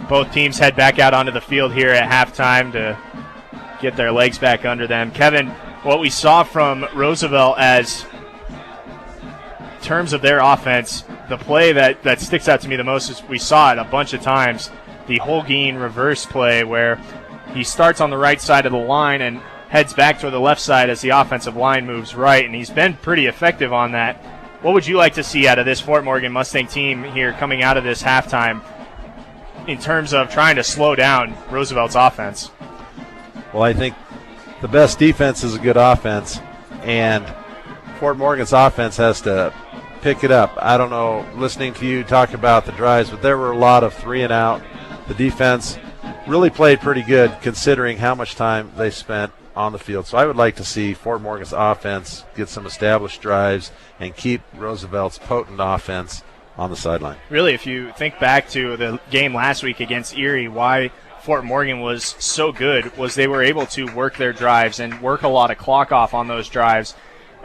both teams head back out onto the field here at halftime to get their legs back under them. Kevin, what we saw from Roosevelt as terms of their offense, the play that sticks out to me the most is we saw it a bunch of times, the Holguin reverse play where he starts on the right side of the line and heads back to the left side as the offensive line moves right, and he's been pretty effective on that. What would you like to see out of this Fort Morgan Mustang team here coming out of this halftime in terms of trying to slow down Roosevelt's offense? Well, I think the best defense is a good offense, and Fort Morgan's offense has to pick it up. I don't know, listening to you talk about the drives, but there were a lot of 3 and out. The defense really played pretty good considering how much time they spent on the field. So I would like to see Fort Morgan's offense get some established drives and keep Roosevelt's potent offense on the sideline. Really, if you think back to the game last week against Erie, why Fort Morgan was so good was they were able to work their drives and work a lot of clock off on those drives,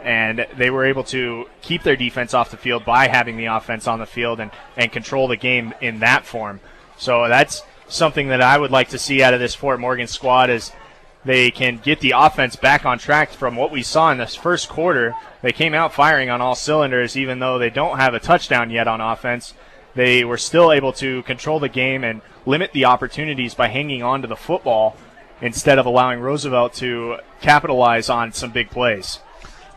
and they were able to keep their defense off the field by having the offense on the field and control the game in that form. So that's something that I would like to see out of this Fort Morgan squad is they can get the offense back on track from what we saw in this first quarter. They came out firing on all cylinders, even though they don't have a touchdown yet on offense. They were still able to control the game and limit the opportunities by hanging on to the football instead of allowing Roosevelt to capitalize on some big plays.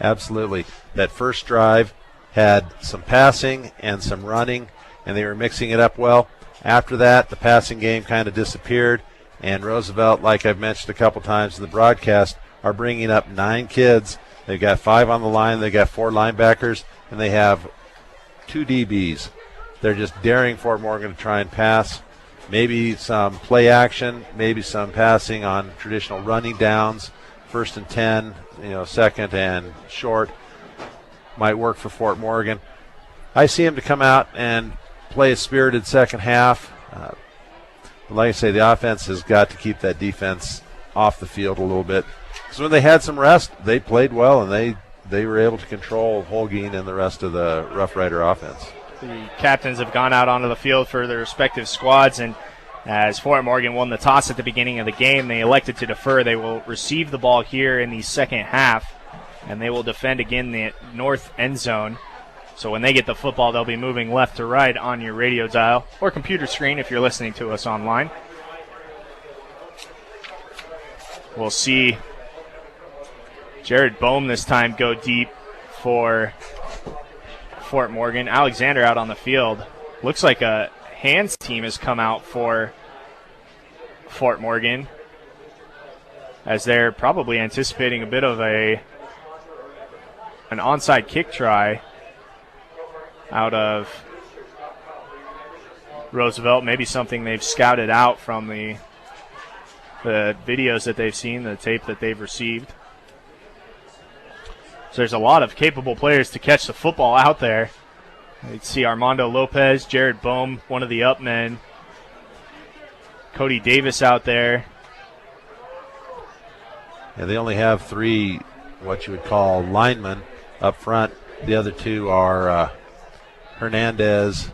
Absolutely. That first drive had some passing and some running, and they were mixing it up well. After that, the passing game kind of disappeared, and Roosevelt, like I've mentioned a couple times in the broadcast, are bringing up 9 kids. They've got 5 on the line. They've got 4 linebackers, and they have 2 DBs. They're just daring Fort Morgan to try and pass. Maybe some play action, maybe some passing on traditional running downs, 1st and 10, second and short might work for Fort Morgan. I see him to come out and play a spirited second half. Like I say, the offense has got to keep that defense off the field a little bit. Because when they had some rest, they played well, and they were able to control Holguin and the rest of the Rough Rider offense. The captains have gone out onto the field for their respective squads, and as Fort Morgan won the toss at the beginning of the game, they elected to defer. They will receive the ball here in the second half, and they will defend again the north end zone. So when they get the football, they'll be moving left to right on your radio dial or computer screen if you're listening to us online. We'll see Jared Bohm this time go deep for Fort Morgan. Alexander out on the field. Looks like a hands team has come out for Fort Morgan as they're probably anticipating a bit of an onside kick try out of Roosevelt. Maybe something they've scouted out from the videos that they've seen, the tape that they've received. So there's a lot of capable players to catch the football out there. You see Armando Lopez, Jared Bohm, one of the up men. Cody Davis out there. Yeah, they only have 3 what you would call linemen up front. The other 2 are Hernandez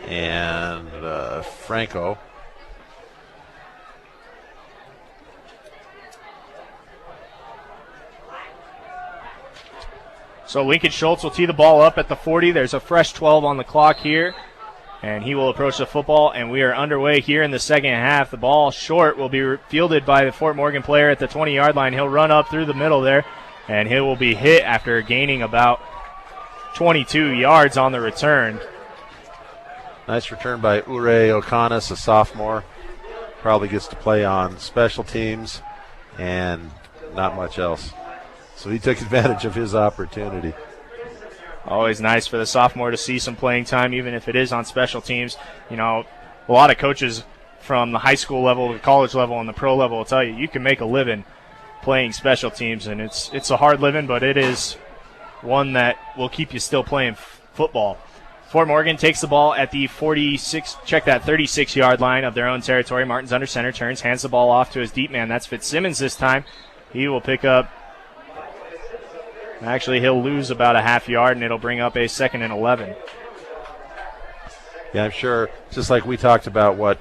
and Franco. So Lincoln Schultz will tee the ball up at the 40. There's a fresh 12 on the clock here, and he will approach the football, and we are underway here in the second half. The ball short will be fielded by the Fort Morgan player at the 20-yard line. He'll run up through the middle there, and he will be hit after gaining about 22 yards on the return. Nice return by Ure O'Connor, a sophomore. Probably gets to play on special teams and not much else. So he took advantage of his opportunity. Always nice for the sophomore to see some playing time, even if it is on special teams. You know, a lot of coaches from the high school level, the college level, and the pro level will tell you can make a living playing special teams, and it's a hard living, but it is one that will keep you still playing football. Fort Morgan takes the ball at the 36-yard line of their own territory. Martin's under center, turns, hands the ball off to his deep man. That's Fitzsimmons this time. He will pick up. Actually, he'll lose about a half yard, and it'll bring up a 2nd and 11. Yeah, I'm sure, just like we talked about what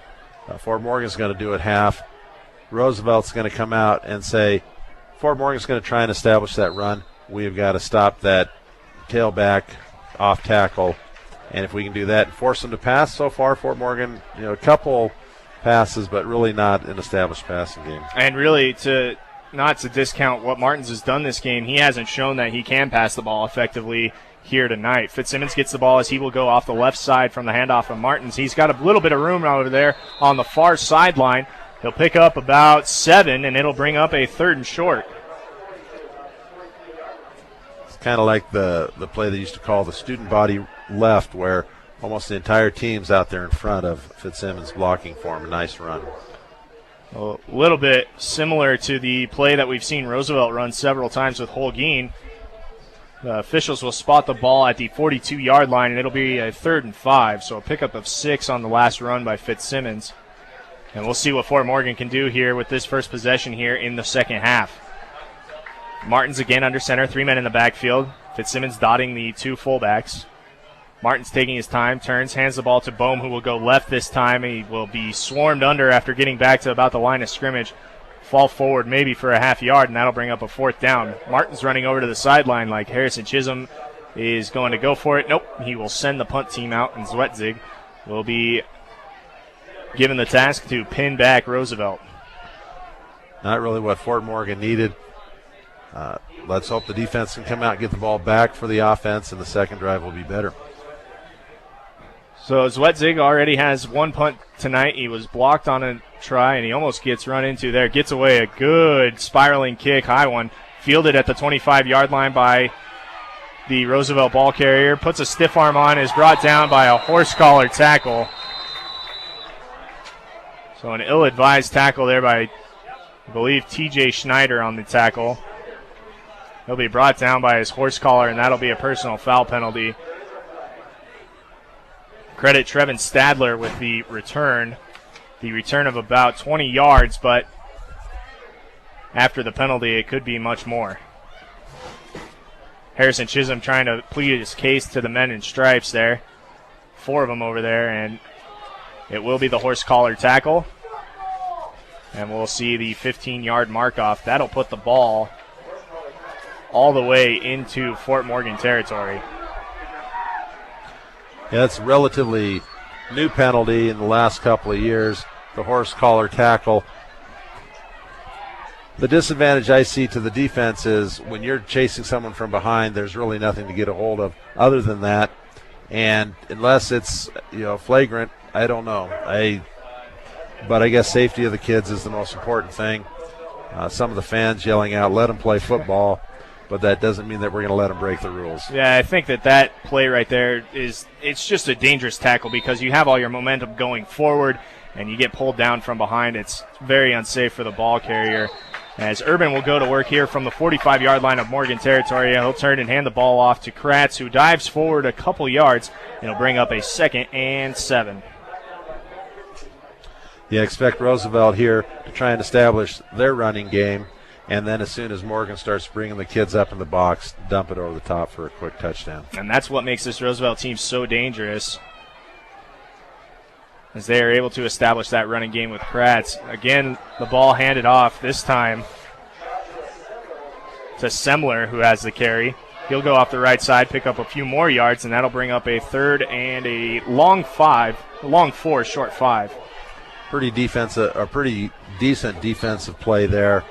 Fort Morgan's going to do it half. Roosevelt's going to come out and say, Fort Morgan's going to try and establish that run. We've got to stop that tailback off tackle. And if we can do that and force them to pass, so far Fort Morgan, a couple passes, but really not an established passing game. And really, not to discount what Martins has done this game, he hasn't shown that he can pass the ball effectively here tonight. Fitzsimmons gets the ball as he will go off the left side from the handoff of Martins. He's got a little bit of room over there on the far sideline. He'll pick up about 7, and it'll bring up a 3rd and short. It's kind of like the play they used to call the student body left, where almost the entire team's out there in front of Fitzsimmons blocking for him. A nice run. A little bit similar to the play that we've seen Roosevelt run several times with Holguin. The officials will spot the ball at the 42-yard line, and it'll be a 3rd and 5, so a pickup of 6 on the last run by Fitzsimmons. And we'll see what Fort Morgan can do here with this first possession here in the second half. Martins again under center, 3 men in the backfield. Fitzsimmons dotting the 2 fullbacks. Martins taking his time, turns, hands the ball to Bohm, who will go left this time. He will be swarmed under after getting back to about the line of scrimmage. Fall forward maybe for a half yard, and that'll bring up a 4th down. Martin's running over to the sideline like Harrison Chisholm is going to go for it. Nope, he will send the punt team out, and Zwetzig will be given the task to pin back Roosevelt. Not really what Fort Morgan needed. Let's hope the defense can come out and get the ball back for the offense, and the second drive will be better. So Zwetzig already has 1 punt tonight. He was blocked on a try, and he almost gets run into there. Gets away a good spiraling kick, high one. Fielded at the 25-yard line by the Roosevelt ball carrier. Puts a stiff arm on, is brought down by a horse collar tackle. So an ill-advised tackle there by, I believe, T.J. Schneider on the tackle. He'll be brought down by his horse collar, and that'll be a personal foul penalty. Credit Trevin Stadler with the return of about 20 yards, but after the penalty, it could be much more. Harrison Chisholm trying to plead his case to the men in stripes there. 4 of them over there, and it will be the horse collar tackle. And we'll see the 15-yard mark off. That'll put the ball all the way into Fort Morgan territory. Yeah, that's a relatively new penalty in the last couple of years, the horse collar tackle. The disadvantage I see to the defense is when you're chasing someone from behind, there's really nothing to get a hold of other than that. And unless it's flagrant, I don't know. But I guess safety of the kids is the most important thing. Some of the fans yelling out, let them play football. But that doesn't mean that we're going to let them break the rules. Yeah, I think that play right there it's just a dangerous tackle because you have all your momentum going forward and you get pulled down from behind. It's very unsafe for the ball carrier. As Urban will go to work here from the 45-yard line of Morgan territory, he'll turn and hand the ball off to Kratz, who dives forward a couple yards, and he'll bring up a 2nd and 7. Yeah, expect Roosevelt here to try and establish their running game. And then as soon as Morgan starts bringing the kids up in the box, dump it over the top for a quick touchdown. And that's what makes this Roosevelt team so dangerous, as they are able to establish that running game with Kratz. Again, the ball handed off this time to Semler, who has the carry. He'll go off the right side, pick up a few more yards, and that'll bring up a 3rd and a long 4, short 5. Pretty decent defensive play there.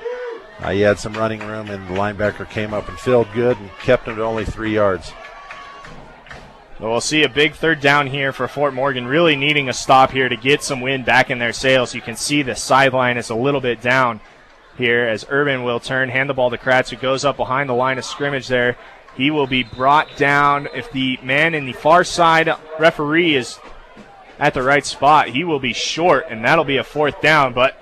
He had some running room, and the linebacker came up and filled good and kept him to only 3 yards. Well, we'll see a big 3rd down here for Fort Morgan, really needing a stop here to get some wind back in their sails. You can see the sideline is a little bit down here as Urban will turn, hand the ball to Kratz, who goes up behind the line of scrimmage there. He will be brought down. If the man in the far side referee is at the right spot, he will be short, and that'll be a 4th down, but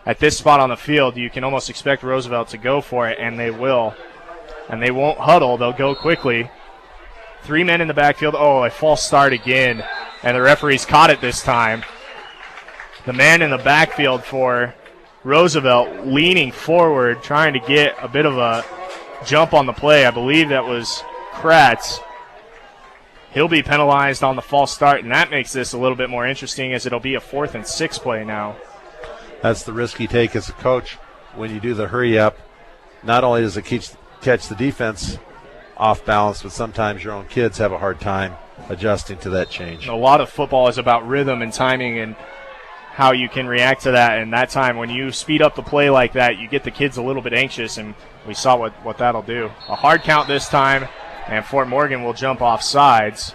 at this spot on the field, you can almost expect Roosevelt to go for it, and they will. And they won't huddle. They'll go quickly. 3 men in the backfield. Oh, a false start again, and the referee's caught it this time. The man in the backfield for Roosevelt leaning forward, trying to get a bit of a jump on the play. I believe that was Kratz. He'll be penalized on the false start, and that makes this a little bit more interesting as it'll be a 4th and 6 play now. That's the risk you take as a coach when you do the hurry up. Not only does it catch the defense off balance, but sometimes your own kids have a hard time adjusting to that change. A lot of football is about rhythm and timing and how you can react to that. And that time when you speed up the play like that, you get the kids a little bit anxious, and we saw what that'll do. A hard count this time, and Fort Morgan will jump off sides.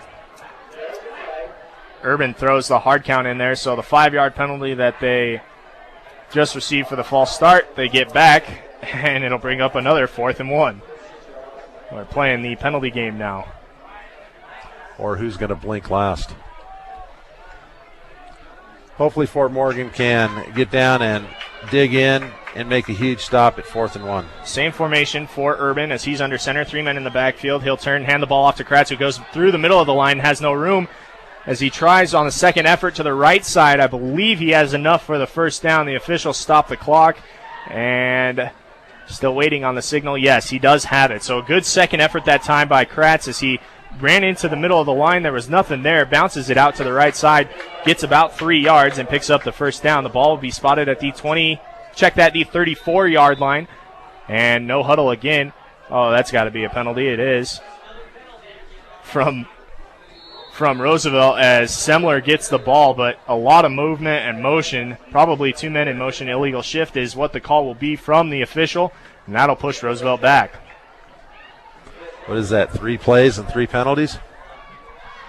Urban throws the hard count in there, so the 5-yard penalty that they just received for the false start, they get back, and it'll bring up another 4th and 1. We're playing the penalty game now. Or who's going to blink last. Hopefully Fort Morgan can get down and dig in and make a huge stop at 4th and 1. Same formation for Urban as he's under center, 3 men in the backfield. He'll hand the ball off to Kratz, who goes through the middle of the line, has no room as he tries on the second effort to the right side. I believe he has enough for the first down. The officials stop the clock, and still waiting on the signal. Yes, he does have it. So a good second effort that time by Kratz as he ran into the middle of the line. There was nothing there. Bounces it out to the right side. Gets about 3 yards and picks up the first down. The ball will be spotted at the 20. Check that, the 34-yard line. And no huddle again. Oh, that's got to be a penalty. It is. From Roosevelt as Semler gets the ball, but a lot of movement and motion. Probably 2 men in motion. Illegal shift is what the call will be from the official. And that'll push Roosevelt back. What is that, 3 plays and 3 penalties?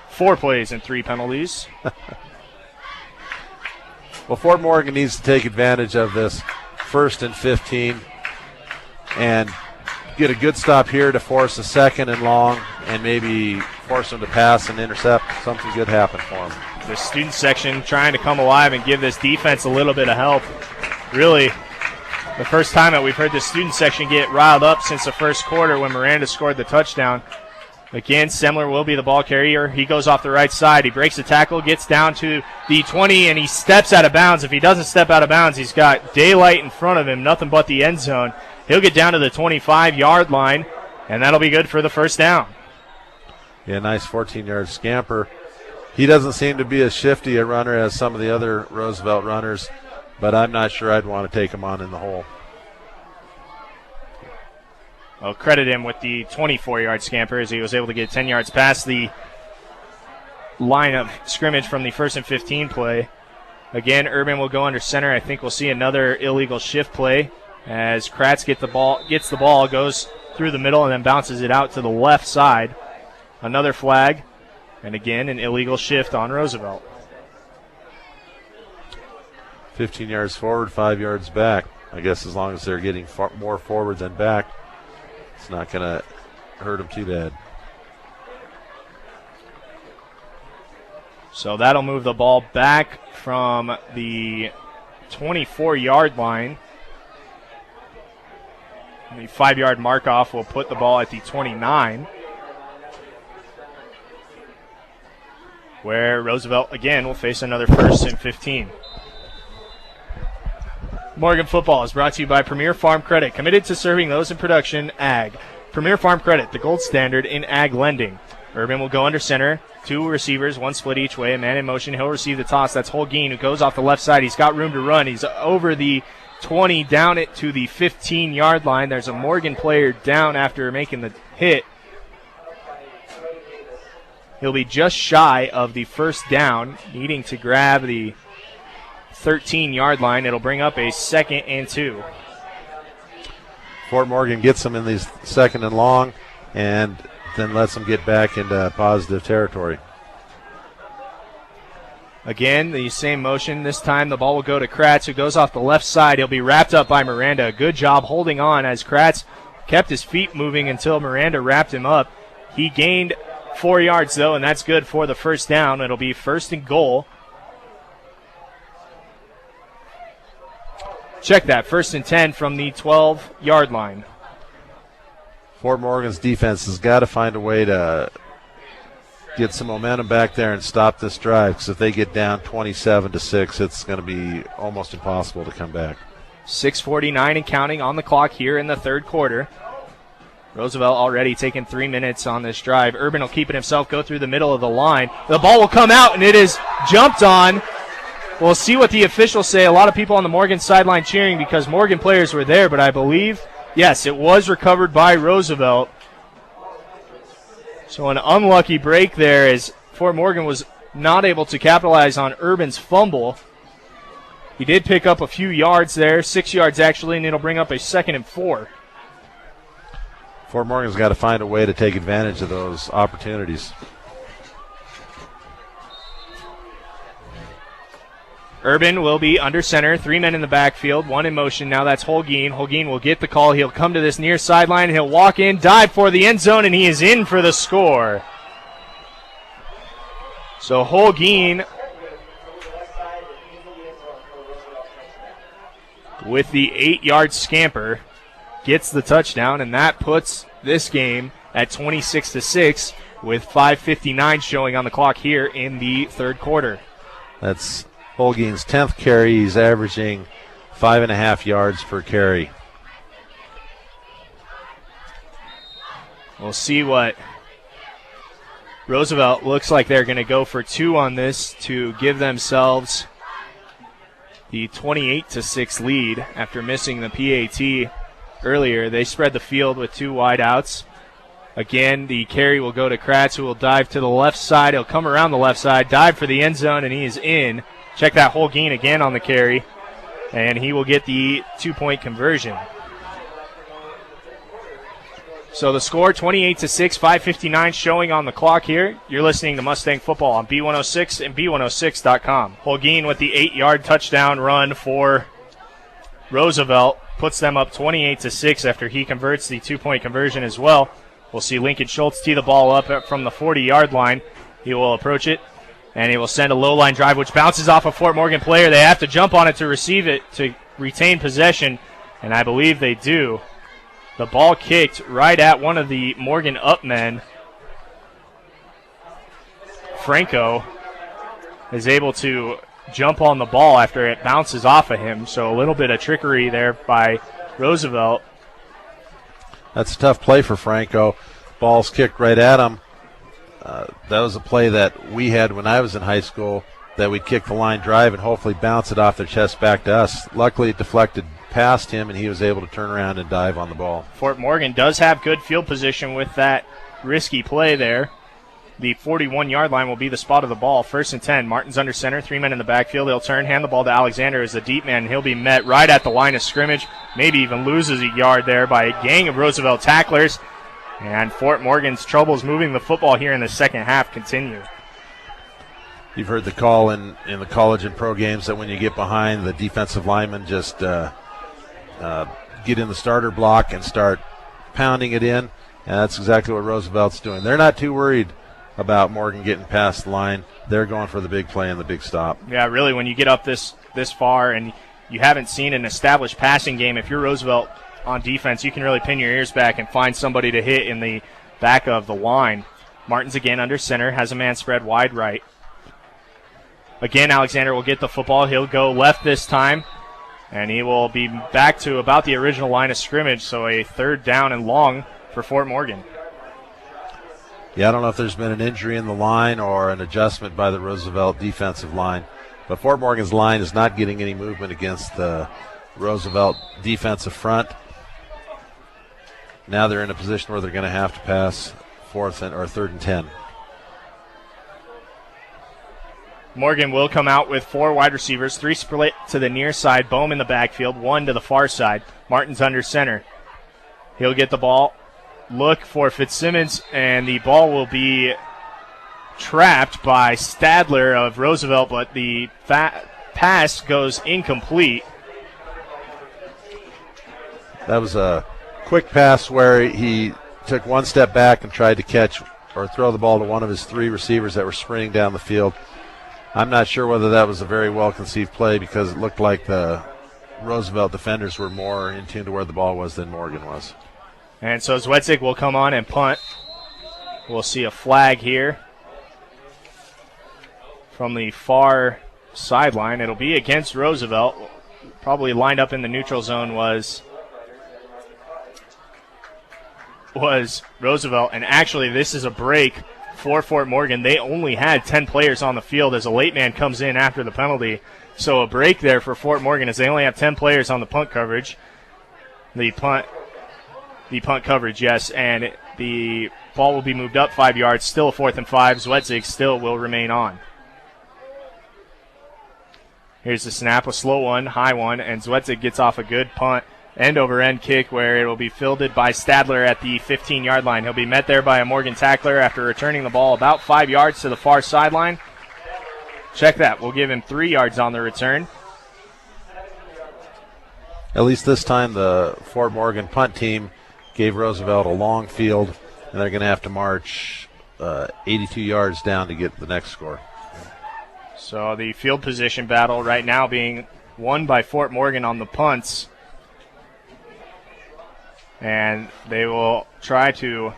4 plays and 3 penalties. Well, Fort Morgan needs to take advantage of this 1st and 15 and get a good stop here to force a 2nd and long and maybe force them to pass and intercept. Something good happen for them. The student section trying to come alive and give this defense a little bit of help. Really, the first time that we've heard the student section get riled up since the first quarter when Miranda scored the touchdown. Again, Semler will be the ball carrier. He goes off the right side. He breaks the tackle, gets down to the 20, and he steps out of bounds. If he doesn't step out of bounds, he's got daylight in front of him, nothing but the end zone. He'll get down to the 25-yard line, and that'll be good for the first down. Yeah, nice 14-yard scamper. He doesn't seem to be as shifty a runner as some of the other Roosevelt runners, but I'm not sure I'd want to take him on in the hole. I'll credit him with the 24-yard scamper as he was able to get 10 yards past the line of scrimmage from the 1st and 15 play. Again, Urban will go under center. I think we'll see another illegal shift play as Kratz gets the ball, goes through the middle, and then bounces it out to the left side. Another flag, and again, an illegal shift on Roosevelt. 15 yards forward, 5 yards back. I guess as long as they're getting more forward than back, it's not going to hurt them too bad. So that'll move the ball back from the 24-yard line. The 5-yard mark-off will put the ball at the 29, where Roosevelt, again, will face another 1st and 15. Morgan Football is brought to you by Premier Farm Credit, committed to serving those in production ag. Premier Farm Credit, the gold standard in ag lending. Urban will go under center. 2 receivers, 1 split each way. A man in motion. He'll receive the toss. That's Holguin, who goes off the left side. He's got room to run. He's over the 20, down it to the 15-yard line. There's a Morgan player down after making the hit. He'll be just shy of the first down, needing to grab the 13-yard line. It'll bring up a 2nd and 2. Fort Morgan gets them in these 2nd and long and then lets them get back into positive territory. Again, the same motion. This time the ball will go to Kratz, who goes off the left side. He'll be wrapped up by Miranda. Good job holding on as Kratz kept his feet moving until Miranda wrapped him up. He gained 4 yards, though, and that's good for the first down. It'll be 1st and goal. Check that, 1st and 10 from the 12-yard line. Fort Morgan's defense has got to find a way to get some momentum back there and stop this drive, because if they get down 27-6, it's going to be almost impossible to come back. 6:49 and counting on the clock here in the third quarter. Roosevelt already taking 3 minutes on this drive. Urban will keep it himself, go through the middle of the line. The ball will come out, and it is jumped on. We'll see what the officials say. A lot of people on the Morgan sideline cheering because Morgan players were there, but I believe, yes, it was recovered by Roosevelt. So an unlucky break there as Fort Morgan was not able to capitalize on Urban's fumble. He did pick up a few yards there, 6 yards actually, and it'll bring up a 2nd and 4. Fort Morgan's got to find a way to take advantage of those opportunities. Urban will be under center, 3 men in the backfield, 1 in motion. Now that's Holguin. Holguin will get the call. He'll come to this near sideline. He'll walk in, dive for the end zone, and he is in for the score. So Holguin with the 8-yard scamper gets the touchdown, and that puts this game at 26-6 with 5:59 showing on the clock here in the third quarter. That's Holguin's 10th carry. He's averaging 5.5 yards per carry. We'll see what Roosevelt looks like. They're going to go for 2 on this to give themselves the 28-6 lead after missing the PAT earlier. They spread the field with 2 wideouts. Again, the carry will go to Kratz, who will dive to the left side. He'll come around the left side, dive for the end zone, and he is in. Check that Holguin again on the carry, and he will get the 2-point conversion. So the score, 28-6, 5:59 showing on the clock here. You're listening to Mustang Football on B106 and B106.com. Holguin with the 8-yard touchdown run for Roosevelt puts them up 28-6 after he converts the 2-point conversion as well. We'll see Lincoln Schultz tee the ball up from the 40-yard line. He will approach it, and he will send a low-line drive, which bounces off a Fort Morgan player. They have to jump on it to receive it, to retain possession, and I believe they do. The ball kicked right at one of the Morgan up men. Franco is able to jump on the ball after it bounces off of him, so a little bit of trickery there by Roosevelt. That's a tough play for Franco. Ball's kicked right at him. That was a play that we had when I was in high school, that we'd kick the line drive and hopefully bounce it off their chest back to us. Luckily, it deflected past him, and he was able to turn around and dive on the ball. Fort Morgan does have good field position with that risky play there. The 41-yard line will be the spot of the ball. 1st and 10. Martin's under center. 3 men in the backfield. He'll turn, hand the ball to Alexander as the deep man. He'll be met right at the line of scrimmage. Maybe even loses a yard there by a gang of Roosevelt tacklers. And Fort Morgan's troubles moving the football here in the second half continue. You've heard the call in the college and pro games that when you get behind, the defensive linemen just get in the starter block and start pounding it in. And that's exactly what Roosevelt's doing. They're not too worried about Morgan getting past the line. They're going for the big play and the big stop. Yeah, really, when you get up this far and you haven't seen an established passing game, if you're Roosevelt on defense, you can really pin your ears back and find somebody to hit in the back of the line. Martin's again under center, has a man spread wide right. Again, Alexander will get the football. He'll go left this time, and he will be back to about the original line of scrimmage, so a 3rd down and long for Fort Morgan. Yeah, I don't know if there's been an injury in the line or an adjustment by the Roosevelt defensive line, but Fort Morgan's line is not getting any movement against the Roosevelt defensive front. Now they're in a position where they're going to have to pass 3rd and 10. Morgan will come out with 4 wide receivers, 3 split to the near side, Bohm in the backfield, 1 to the far side. Martin's under center. He'll get the ball, look for Fitzsimmons, and the ball will be trapped by Stadler of Roosevelt, but the pass goes incomplete. That was a quick pass where he took one step back and tried to catch or throw the ball to one of his 3 receivers that were sprinting down the field. I'm not sure whether that was a very well-conceived play because it looked like the Roosevelt defenders were more in tune to where the ball was than Morgan was. And so Zwedzig will come on and punt. We'll see a flag here from the far sideline. It'll be against Roosevelt. Probably lined up in the neutral zone was was Roosevelt. And actually, this is a break for Fort Morgan. They only had 10 players on the field as a late man comes in after the penalty. So a break there for Fort Morgan as they only have 10 players on the punt coverage. The punt coverage, yes, and the ball will be moved up 5 yards. Still a 4th and 5. Zwetzig still will remain on. Here's the snap, a slow one, high one, and Zwetzig gets off a good punt, end-over-end kick where it will be fielded by Stadler at the 15-yard line. He'll be met there by a Morgan tackler after returning the ball about 5 yards to the far sideline. Check that. We'll give him 3 yards on the return. At least this time the Fort Morgan punt team gave Roosevelt a long field, and they're going to have to march 82 yards down to get the next score. So the field position battle right now being won by Fort Morgan on the punts. And they will try to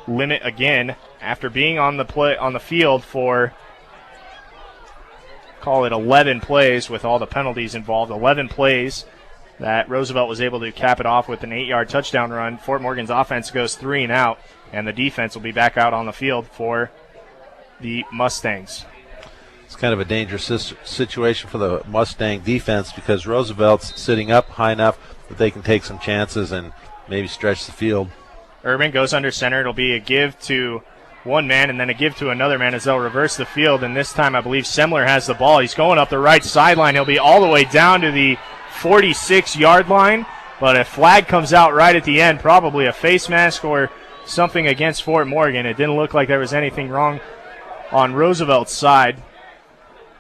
limit again after being on the field for, call it 11 plays with all the penalties involved. 11 plays that Roosevelt was able to cap it off with an 8-yard touchdown run. Fort Morgan's offense goes 3 and out, and the defense will be back out on the field for the Mustangs. It's kind of a dangerous situation for the Mustang defense because Roosevelt's sitting up high enough that they can take some chances and maybe stretch the field. Urban goes under center. It'll be a give to one man and then a give to another man as they'll reverse the field. And this time I believe Semler has the ball. He's going up the right sideline. He'll be all the way down to the 46-yard line. But a flag comes out right at the end, probably a face mask or something against Fort Morgan. It didn't look like there was anything wrong on Roosevelt's side.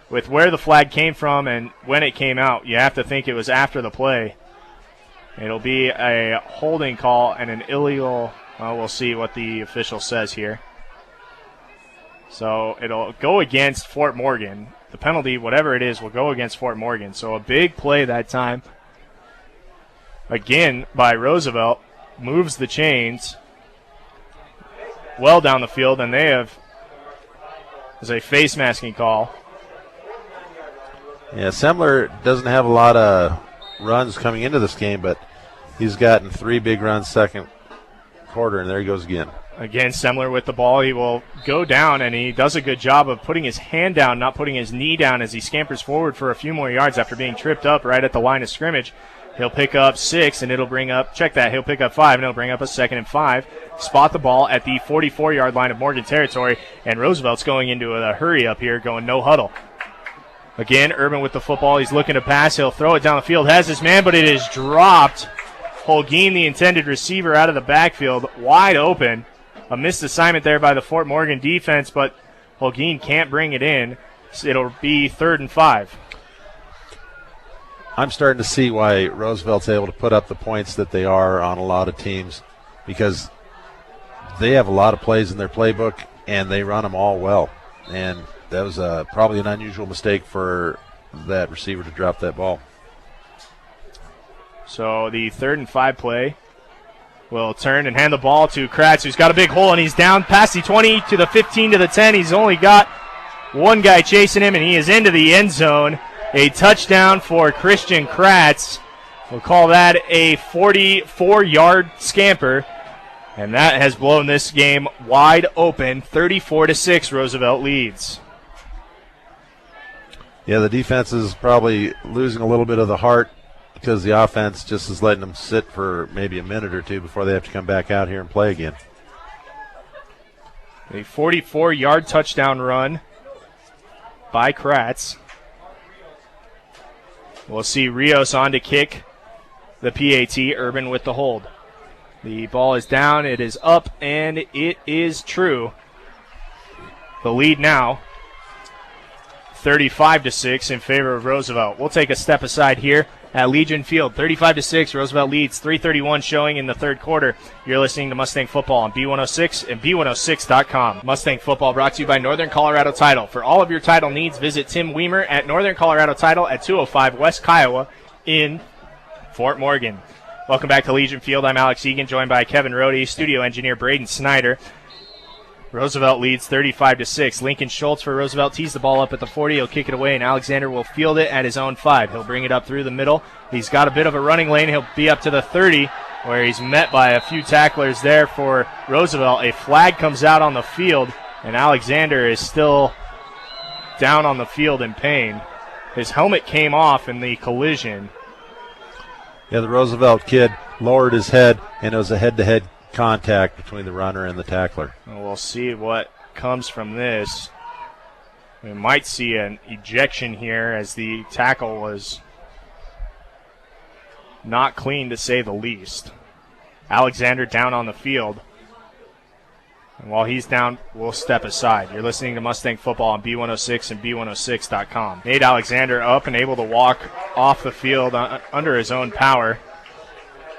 With where the flag came from and when it came out, you have to think it was after the play. It'll be a holding call and an illegal. Well, we'll see what the official says here. So it'll go against Fort Morgan. The penalty, whatever it is, will go against Fort Morgan. So a big play that time. Again by Roosevelt. Moves the chains well down the field, and they have is a face masking call. Yeah, Semler doesn't have a lot of runs coming into this game, but he's gotten 3 big runs second quarter, and there he goes again. Again, Semler with the ball. He will go down, and he does a good job of putting his hand down, not putting his knee down as he scampers forward for a few more yards after being tripped up right at the line of scrimmage. He'll pick up 6, and it'll bring up, check that, he'll pick up 5, and it'll bring up a 2nd and 5. Spot the ball at the 44-yard line of Morgan territory, and Roosevelt's going into a hurry up here, going no huddle. Again, Urban with the football. He's looking to pass. He'll throw it down the field. Has his man, but it is dropped. Holguin, the intended receiver, out of the backfield, wide open. A missed assignment there by the Fort Morgan defense, but Holguin can't bring it in. It'll be 3rd and 5. I'm starting to see why Roosevelt's able to put up the points that they are on a lot of teams because they have a lot of plays in their playbook, and they run them all well. And that was probably an unusual mistake for that receiver to drop that ball. So the 3rd and 5 play will turn and hand the ball to Kratz, who's got a big hole, and he's down past the 20 to the 15 to the 10. He's only got one guy chasing him, and he is into the end zone. A touchdown for Christian Kratz. We'll call that a 44-yard scamper, and that has blown this game wide open. 34-6, Roosevelt leads. Yeah, the defense is probably losing a little bit of the heart because the offense just is letting them sit for maybe a minute or two before they have to come back out here and play again. A 44-yard touchdown run by Kratz. We'll see Rios on to kick the PAT. Urban with the hold. The ball is down, it is up, and it is true. The lead now, 35-6 in favor of Roosevelt. We'll take a step aside here at Legion Field. 35-6, Roosevelt leads. 3:31 showing in the third quarter. You're listening to Mustang Football on B106 and B106.com. Mustang Football brought to you by Northern Colorado Title. For all of your title needs, visit Tim Weimer at Northern Colorado Title at 205 West Kiowa in Fort Morgan. Welcome back to Legion Field. I'm Alex Egan, joined by Kevin Rohde, studio engineer Braden Snyder. Roosevelt leads 35-6. Lincoln Schultz for Roosevelt tees the ball up at the 40. He'll kick it away, and Alexander will field it at his own 5. He'll bring it up through the middle. He's got a bit of a running lane. He'll be up to the 30, where he's met by a few tacklers there for Roosevelt. A flag comes out on the field, and Alexander is still down on the field in pain. His helmet came off in the collision. Yeah, the Roosevelt kid lowered his head, and it was a head-to-head contact between the runner and the tackler. And we'll see what comes from this. We might see an ejection here, as the tackle was not clean, to say the least. Alexander down on the field. And while he's down, we'll step aside. You're listening to Mustang Football on B106 and B106.com. Nate Alexander up and able to walk off the field under his own power,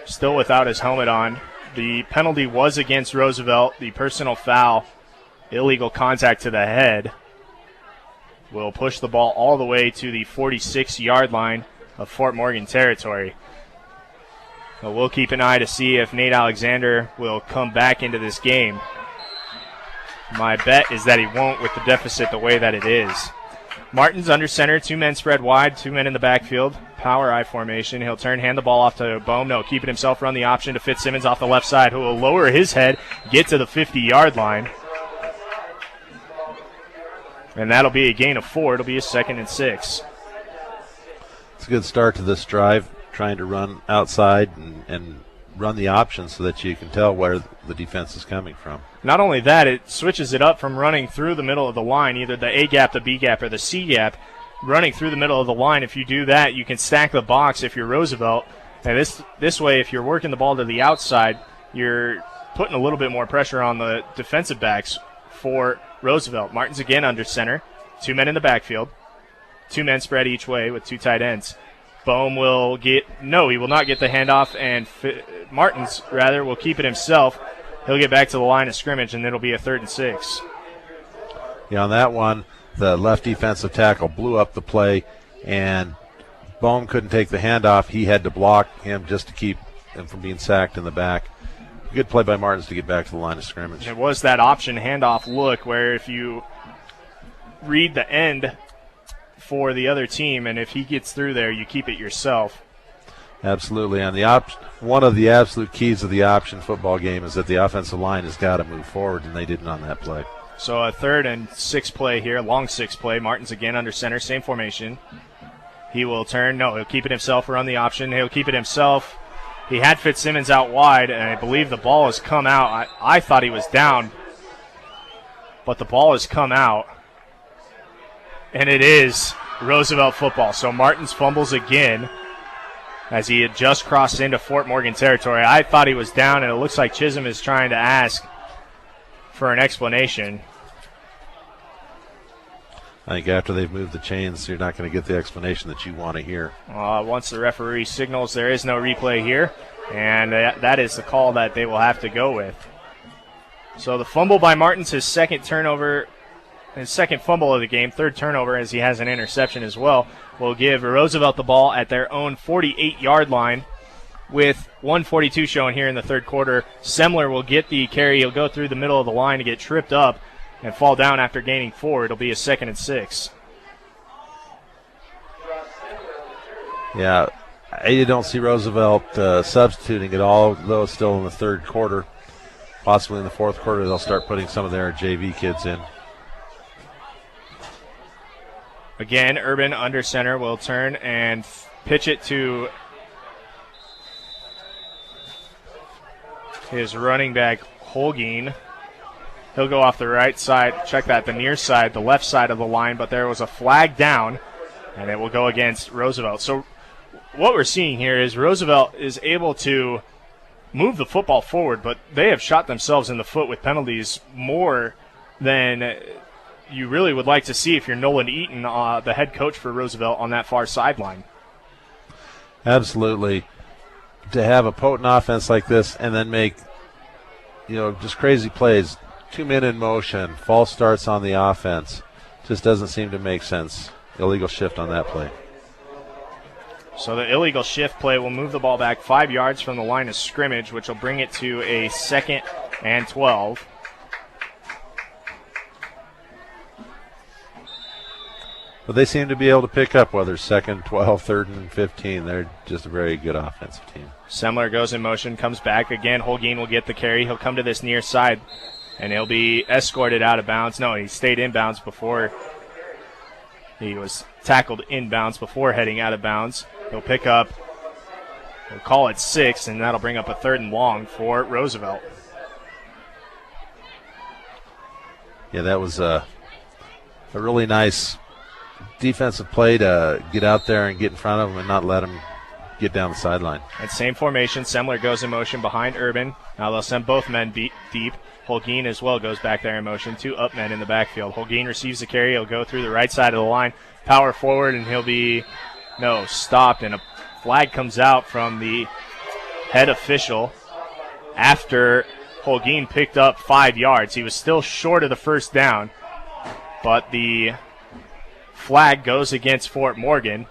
still without his helmet on. The penalty was against Roosevelt. The personal foul, illegal contact to the head, will push the ball all the way to the 46-yard line of Fort Morgan territory. So we'll keep an eye to see if Nate Alexander will come back into this game. My bet is that he won't, with the deficit the way that it is. Martin's under center, 2 men spread wide, 2 men in the backfield. Power I formation. He'll turn, hand the ball off to Bohm. No, keep it himself, run the option to Fitzsimmons off the left side, who will lower his head, get to the 50-yard line. And that'll be a gain of 4. It'll be a 2nd and 6. It's a good start to this drive, trying to run outside and run the option so that you can tell where the defense is coming from. Not only that, it switches it up from running through the middle of the line, either the A gap, the B gap, or the C gap. Running through the middle of the line, if you do that, you can stack the box if you're Roosevelt. And this way, if you're working the ball to the outside, you're putting a little bit more pressure on the defensive backs for Roosevelt. Martin's again under center. 2 men in the backfield. 2 men spread each way with 2 tight ends. Bohm will he will not get the handoff, and Martins, rather, will keep it himself. He'll get back to the line of scrimmage, and it'll be a 3rd and 6. Yeah, on that one, the left defensive tackle blew up the play, and Bohm couldn't take the handoff. He had to block him just to keep him from being sacked in the back. Good play by Martins to get back to the line of scrimmage. It was that option handoff look where if you read the end for the other team, and if he gets through there, you keep it yourself. Absolutely. And one of the absolute keys of the option football game is that the offensive line has got to move forward, and they didn't on that play. So a 3rd and 6 play here, long 6 play. Martin's again under center, same formation. He will turn. No, he'll keep it himself, run the option. He'll keep it himself. He had Fitzsimmons out wide, and I believe the ball has come out. I thought he was down, but the ball has come out, and it is Roosevelt football. So Martins fumbles again as he had just crossed into Fort Morgan territory. I thought he was down, and it looks like Chisholm is trying to ask for an explanation. I think after they've moved the chains, you're not going to get the explanation that you want to hear. Once the referee signals there is no replay here, and that is the call that they will have to go with. So the fumble by Martins, his second turnover, his second fumble of the game, 3rd turnover as he has an interception as well, will give Roosevelt the ball at their own 48-yard line with 1:42 showing here in the 3rd quarter. Semler will get the carry. He'll go through the middle of the line to get tripped up and fall down after gaining 4. It'll be a 2nd and 6. Yeah, you don't see Roosevelt substituting at all, though it's still in the 3rd quarter. Possibly in the 4th quarter, they'll start putting some of their JV kids in. Again, Urban under center will turn and pitch it to his running back, Holguin. He'll go off the right side. Check that, the near side, the left side of the line, but there was a flag down, and it will go against Roosevelt. So what we're seeing here is Roosevelt is able to move the football forward, but they have shot themselves in the foot with penalties more than you really would like to see if you're Nolan Eaton, the head coach for Roosevelt, on that far sideline. Absolutely. To have a potent offense like this and then make, just crazy plays, 2 men in motion, false starts on the offense, just doesn't seem to make sense. Illegal shift on that play. So the illegal shift play will move the ball back 5 yards from the line of scrimmage, which will bring it to a 2nd and 12. But they seem to be able to pick up whether it's second, 12, third, and 15. They're just a very good offensive team. Semler goes in motion, comes back again. Holguin will get the carry. He'll come to this near side, and he'll be escorted out of bounds. No, he stayed inbounds before. He was tackled inbounds before heading out of bounds. He'll pick up, we'll call it 6, and that'll bring up a 3rd and long for Roosevelt. Yeah, that was a really nice defensive play to get out there and get in front of them and not let them get down the sideline. And same formation. Semler goes in motion behind Urban. Now they'll send both men deep. Holguin as well goes back there in motion. 2 up men in the backfield. Holguin receives the carry. He'll go through the right side of the line, power forward, and he'll be stopped. And a flag comes out from the head official after Holguin picked up 5 yards. He was still short of the first down, but the flag goes against Fort Morgan,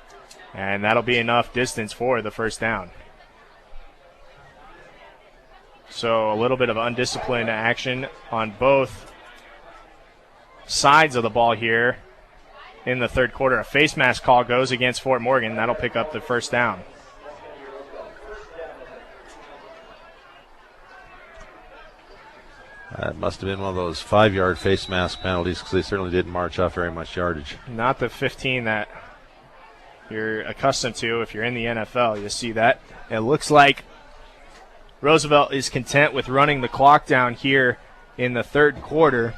and that'll be enough distance for the first down. So a little bit of undisciplined action on both sides of the ball here in the third quarter. A face mask call goes against Fort Morgan. That'll pick up the first down. That must have been one of those 5-yard face mask penalties because they certainly didn't march off very much yardage. Not the 15 that you're accustomed to if you're in the NFL. You see that. It looks like Roosevelt is content with running the clock down here in the third quarter.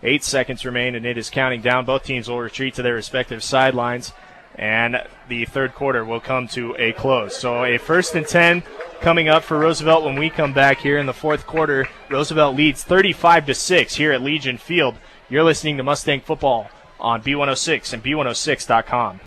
8 seconds remain, and it is counting down. Both teams will retreat to their respective sidelines, and the third quarter will come to a close. So a 1st and 10 coming up for Roosevelt when we come back here in the fourth quarter. Roosevelt leads 35-6 here at Legion Field. You're listening to Mustang Football on B106 and B106.com.